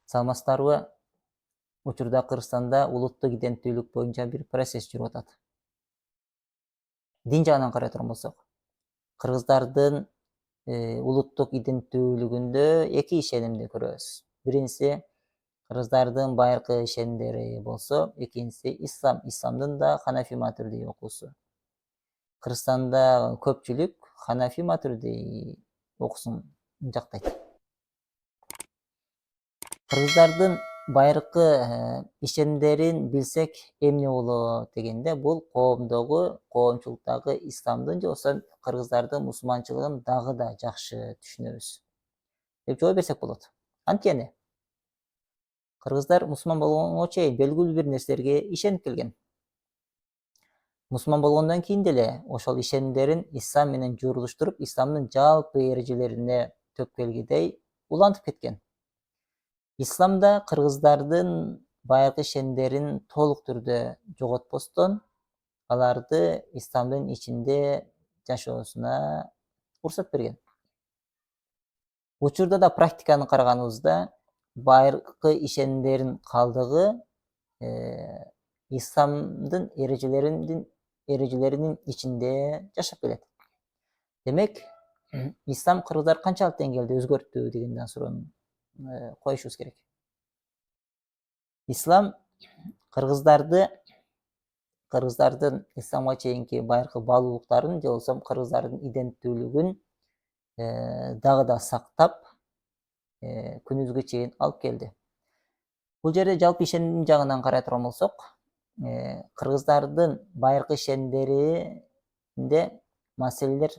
Саламатсыздарбы? Учурда Кыргызстанда улуттук иденттүүлүк боюнча бир процесс жүрүп атат. Дин жагынан карай турган болсок, кыргыздардын улуттук иденттүүлүгүндө эки ишенимди көрөбүз. Биринчиси кыргыздардын байыркы ишенимдери болсо, экинчиси ислам. Исламдын да Ханафи Матурди окуусу. Кыргызстанда көпчүлүк Ханафи Матурди окуусун жактайт. Кыргыздардын байыркы ишенимдерин билсек эмне болот дегенде, бул коомчулуктагы исламдын же болбосо кыргыздардын мусулманчылыгын дагы да жакшы түшүнөбүз деп жооп берсек болот. Анткени кыргыздар мусулман болгонго чейин белгилүү бир нерселерге ишенип келген. Мусулман болгондон кийин деле ошол ишенимдерин ислам менен журулуштуруп, исламдын жалпы эрежелерине төпкөлгүдөй улантып кеткен. Исламда кыргыздардын байыркы ишенимдерин толук түрдө жоготпостон, аларды исламдын ичинде жашоосуна уруксат берген. Учурда да практиканы караганыбызда байыркы ишенимдердин калдыгы исламдын эрежелеринин ичинде жашап келет. Демек, ислам кыргыздар канчалык деңгээлде өзгөрттү деген суроону коюшубуз керек. Ислам кыргыздардын исламга чейинки байыркы баалуулуктарын же болбосо кыргыздардын иденттүүлүгүн дагы да сактап, күнүбүзгө чейин алып келди. Бул жерде жалпы ишеним жагынан карай турган болсок, кыргыздардын байыркы ишенимдеринде маселелер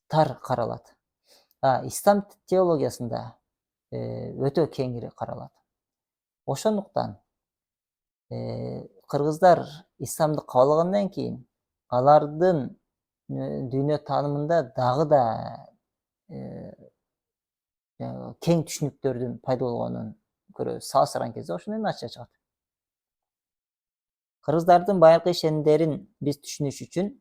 тар каралат. Ислам теологиясында өтө кеңири каралат. Ошондуктан кыргыздар исламды кабыл алгандан кийин алардын дүйнө таанымында дагы да кең түшүнүктөрдүн пайда болгонун көрөбүз. Салыштырган кезде ошону эми ачык чыгат. Кыргыздардын байыркы ишенимдерин биз түшүнүш үчүн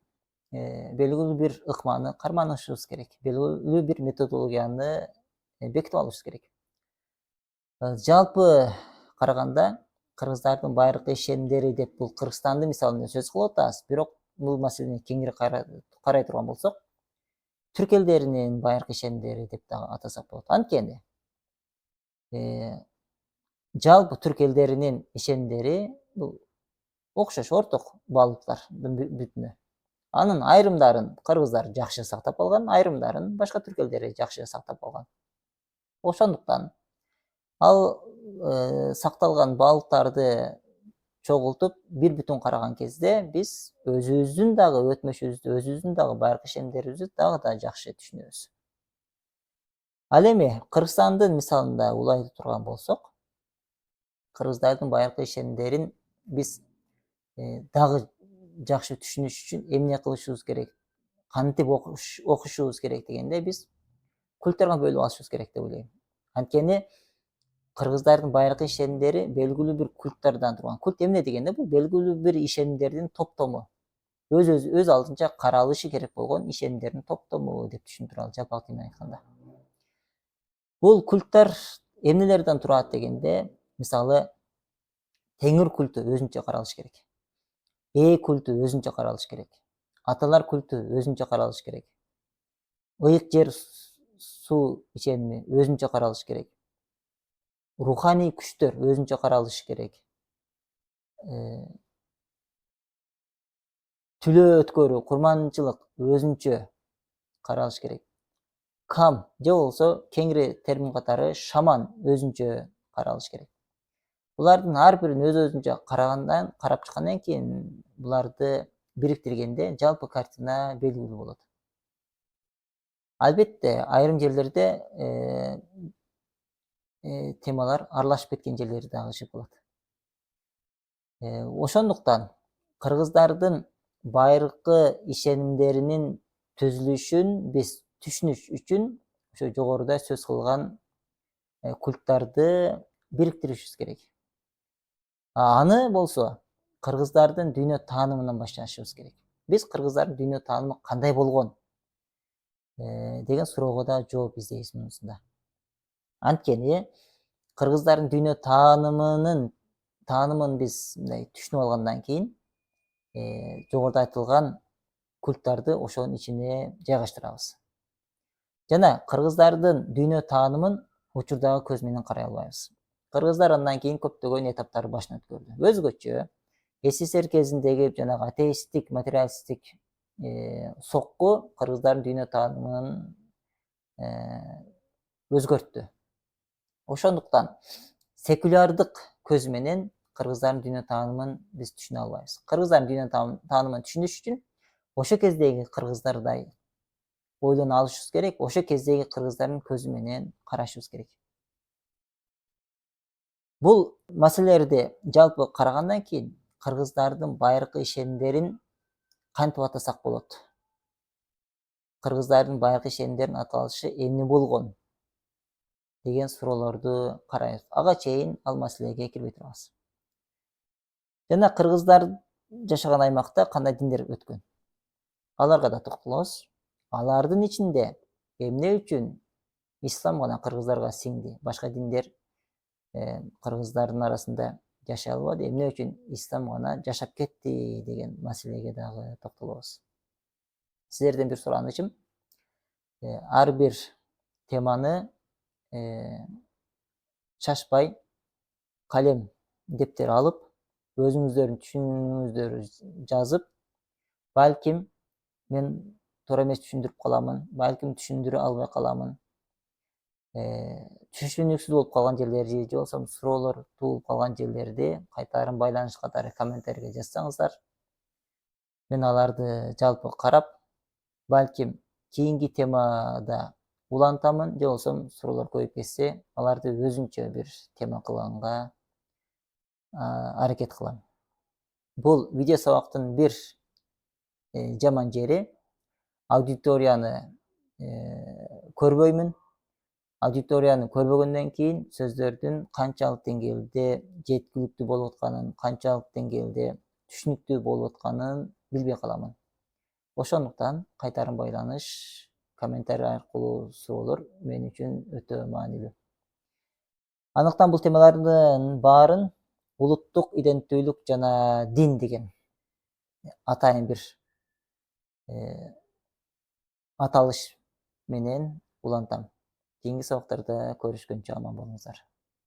белгилүү бир ыкманы карманышыбыз керек. Белгилүү бир методологияны бекитип алышыбыз керек. Жалпы караганда кыргыздардын байыркы ишенимдери деп бул Кыргызстанды мисалы сөз кылып атабыз. Бирок бул маселени кеңири карай турган болсок, түрк элдеринин байыркы ишенимдери деп дагы атасак болот. Анткени жалпы түрк элдеринин ишенимдери бул окшош, орток баалуулуктардын бүтүнү. Анын айрымдарын кыргыздар жакшы сактап калган, айрымдарын башка түрк элдери жакшы сактап калган. Ошондуктан ал сакталган баалуулуктарды чогултуп бир бүтүн караган кезде биз өзүбүздүн дагы өтмүшүбүздү, өзүбүздүн дагы байыркы ишенимдерибизди дагы да жакшы түшүнөбүз. Ал эми Кыргызстандын мисалында улай турган болсок, кыргыздардын байыркы ишенимдерин биз дагы жакшы түшүнүш үчүн эмне кылышыбыз керек, кантип окушубуз керек дегенде биз культторго бөлүп алышыбыз керек деп ойлойм. Анткени кыргыздардын байыркы ишенимдери белгилүү бир культтордон турган. Культ эмне дегенде бул белгилүү бир ишенимдердин топтому. Өз алдынча каралышы керек болгон ишенимдердин топтому деп түшүндүрө алат жалпак тил менен айтканда. Бул культтар эмнелерден турат дегенде, мисалы, Теңир культу өзүнчө каралыш керек. Культу өзүнчө каралыш керек. Аталар культу өзүнчө каралыш керек. Ыйык жер суу ишеними өзүнчө каралыш керек. Руханий күчтөр өзүнчө каралышы керек. Түлөө өткөрүү, курманчылык өзүнчө каралыш керек. Кам же болбосо кеңири термин катары шаман өзүнчө каралыш керек. Булардын ар бирин өзүнчө карап чыккандан кийин буларды бириктиргенде жалпы картина белгилүү болот. Албетте, айрым жерлерде темалар аралашып кеткен жерлери дагы жык болот. Ошондуктан кыргыздардын байыркы ишенимдеринин түзүлүшүн биз түшүнүш үчүн ошо жогоруда сөз кылган культтарды бириктиришибиз керек. Аны болсо кыргыздардын дүйнө таанымынан башташыбыз керек. Биз кыргыздардын дүйнө таанымы кандай болгон деген суроого да жооп издейбиз мунусунда. Анткени кыргыздардын дүйнө таанымын биз мындай түшүнүп алгандан кийин жогоруда айтылган культтарды ошонун ичине жайгаштырабыз. Жана кыргыздардын дүйнө таанымын учурдагы көз менен карай албайбыз. Кыргыздар андан кийин көптөгөн этаптарды башынан өткөрдү. Өзгөчө СССР кезиндеги жанагы атеисттик, материалисттик сокку кыргыздардын дүйнө таанымын өзгөрттү. Ошондуктан секулярдык көз менен кыргыздардын дүйнө таанымын биз түшүнө албайбыз. Кыргыздардын дүйнө таанымын түшүнүш үчүн ошо кездеги кыргыздардай ойлоно алышыбыз керек, ошо кездеги кыргыздардын көзү менен карашыбыз керек. Бул маселелерди жалпы карагандан кийин кыргыздардын байыркы ишенимдерин кантип атасак болот? Кыргыздардын байыркы ишенимдеринин аталышы эмне болгон деген суроолорду карайбыз. Ага чейин ал маселеге кирбей турабыз. Жана кыргыздар жашаган аймакта кандай диндер өткөн? Аларга да токтолобуз. Алардын ичинде эмне үчүн ислам гана кыргыздарга сиңди? Башка диндер кыргыздардын арасында жашай албады. Эмне үчүн ислам гана жашап кетти деген маселеге дагы токтолобуз. Сиздерден бир суранычым, ар бир теманы шашпай калем, дептер алып, өзүңүздөрдүн түшүнүүңүздөрдү жазып, балким мен туура эмес түшүндүрүп каламын, балким түшүндүрө албай каламын. Түшүнүксүз болуп калган жерлери же болбосо суроолор туулуп калган жерлерди кайтарым байланыш катары комментарийге жазсаңыздар, мен аларды жалпы карап, балким кийинки темада улантамын, же болбосо суроолор көбөйүп кетсе, аларды өзүнчө бир тема кылганга аракет кылам. Бул видео сабактын бир жаман жери аудиторияны көрбөймүн. Аудиторияны көрбөгөндөн кийин сөздөрдүн канчалык деңгээлде жеткиликтүү болуп атканын, канчалык деңгээлде түшүнүктүү болуп атканын билбей каламын. Ошондуктан кайтарым байланыш, комментарий аркылуу суроолор мен үчүн өтө маанилүү. Андыктан бул темалардын баарын улуттук иденттүүлүк жана дин деген атайын бир аталыш менен улантам. Кийинки сабактарда көрүшкөнчө аман болуңуздар.